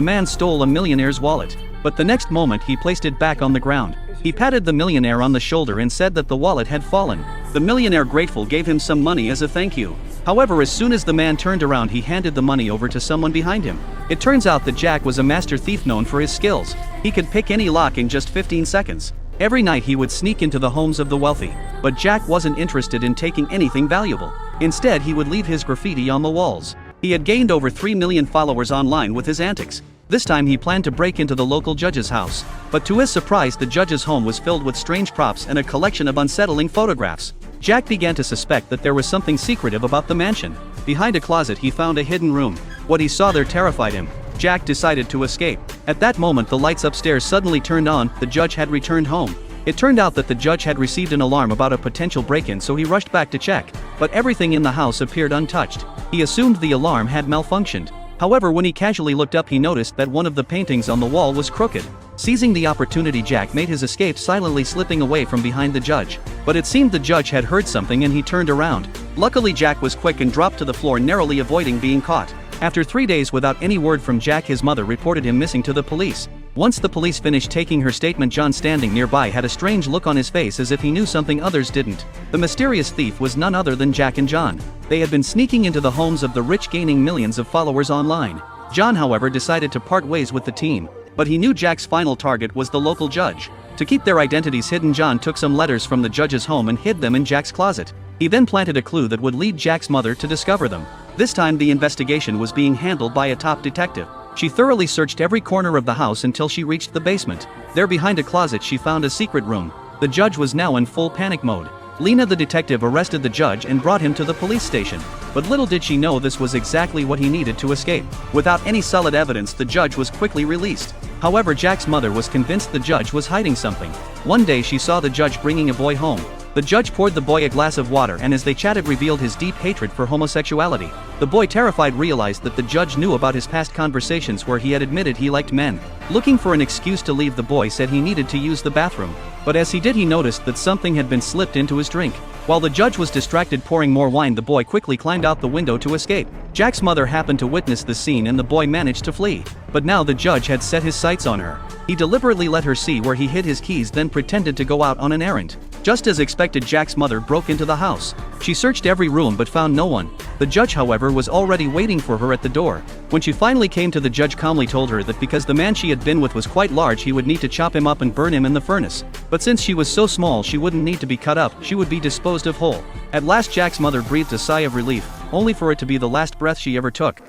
the man stole a millionaire's wallet. But the next moment he placed it back on the ground. He patted the millionaire on the shoulder and said that the wallet had fallen. The millionaire, grateful, gave him some money as a thank you. However, as soon as the man turned around, he handed the money over to someone behind him. It turns out that Jack was a master thief known for his skills. He could pick any lock in just 15 seconds. Every night he would sneak into the homes of the wealthy. But Jack wasn't interested in taking anything valuable. Instead, he would leave his graffiti on the walls. He had gained over 3 million followers online with his antics. This time he planned to break into the local judge's house. But to his surprise, the judge's home was filled with strange props and a collection of unsettling photographs. Jack began to suspect that there was something secretive about the mansion. Behind a closet he found a hidden room. What he saw there terrified him. Jack decided to escape. At that moment the lights upstairs suddenly turned on. The judge had returned home. It turned out that the judge had received an alarm about a potential break-in, so he rushed back to check. But everything in the house appeared untouched. He assumed the alarm had malfunctioned. However, when he casually looked up, he noticed that one of the paintings on the wall was crooked. Seizing the opportunity, Jack made his escape, silently slipping away from behind the judge. But it seemed the judge had heard something and he turned around. Luckily, Jack was quick and dropped to the floor, narrowly avoiding being caught. After 3 days without any word from Jack, his mother reported him missing to the police. Once the police finished taking her statement, John, standing nearby, had a strange look on his face, as if he knew something others didn't. The mysterious thief was none other than Jack and John. They had been sneaking into the homes of the rich, gaining millions of followers online. John, however, decided to part ways with the team. But he knew Jack's final target was the local judge. To keep their identities hidden, John took some letters from the judge's home and hid them in Jack's closet. He then planted a clue that would lead Jack's mother to discover them. This time the investigation was being handled by a top detective. She thoroughly searched every corner of the house until she reached the basement. There, behind a closet, she found a secret room. The judge was now in full panic mode. Lena, the detective, arrested the judge and brought him to the police station. But little did she know this was exactly what he needed to escape. Without any solid evidence, the judge was quickly released. However, Jack's mother was convinced the judge was hiding something. One day she saw the judge bringing a boy home. The judge poured the boy a glass of water and, as they chatted, revealed his deep hatred for homosexuality. The boy, terrified, realized that the judge knew about his past conversations where he had admitted he liked men. Looking for an excuse to leave, the boy said he needed to use the bathroom. But as he did, he noticed that something had been slipped into his drink. While the judge was distracted pouring more wine, the boy quickly climbed out the window to escape. Jack's mother happened to witness the scene and the boy managed to flee. But now the judge had set his sights on her. He deliberately let her see where he hid his keys, then pretended to go out on an errand. Just as expected, Jack's mother broke into the house. She searched every room but found no one. The judge, however, was already waiting for her at the door. When she finally came to, the judge calmly told her that because the man she had been with was quite large, he would need to chop him up and burn him in the furnace. But since she was so small, she wouldn't need to be cut up, she would be disposed of whole. At last, Jack's mother breathed a sigh of relief, only for it to be the last breath she ever took.